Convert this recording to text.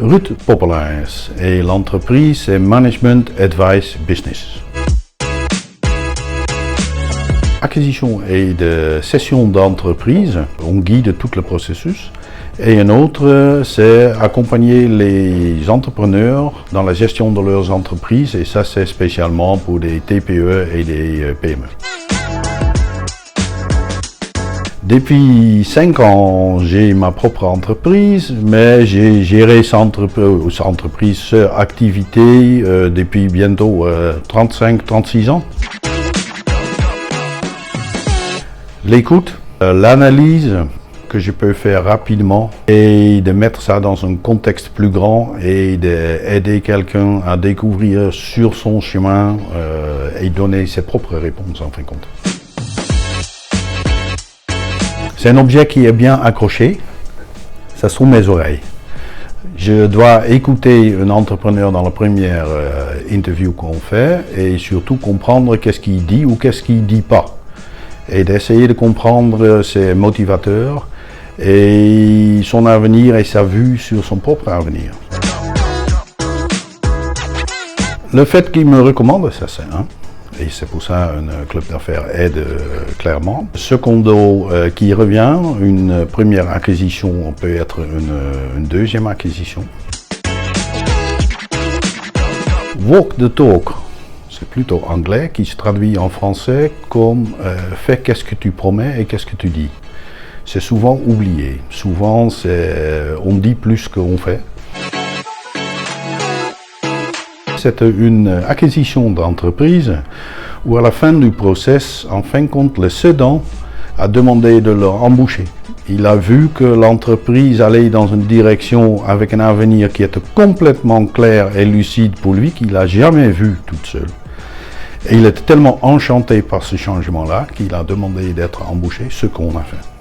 Ruud Popelaars et l'entreprise c'est Management Advice Business. Acquisition et de cession d'entreprise, on guide tout le processus. Et un autre, c'est accompagner les entrepreneurs dans la gestion de leurs entreprises et ça c'est spécialement pour des TPE et des PME. Depuis 5 ans, j'ai ma propre entreprise, mais j'ai géré cette activité depuis bientôt 35-36 ans. L'écoute, l'analyse que je peux faire rapidement et de mettre ça dans un contexte plus grand et d'aider quelqu'un à découvrir sur son chemin et donner ses propres réponses en fin de compte. C'est un objet qui est bien accroché, ça sont mes oreilles. Je dois écouter un entrepreneur dans la première interview qu'on fait et surtout comprendre qu'est-ce qu'il dit ou qu'est-ce qu'il ne dit pas. Et d'essayer de comprendre ses motivateurs et son avenir et sa vue sur son propre avenir. Le fait qu'il me recommande, ça c'est un. Et c'est pour ça un club d'affaires aide clairement. Secondo, qui revient, une première acquisition peut être une deuxième acquisition. Walk the talk, c'est plutôt anglais, qui se traduit en français comme fais qu'est-ce que tu promets et qu'est-ce que tu dis. C'est souvent oublié, souvent on dit plus qu'on fait. C'est une acquisition d'entreprise où à la fin du process, en fin de compte, le cédant a demandé de leur embaucher. Il a vu que l'entreprise allait dans une direction avec un avenir qui était complètement clair et lucide pour lui qu'il n'a jamais vu toute seule. Et il était tellement enchanté par ce changement-là qu'il a demandé d'être embauché, ce qu'on a fait.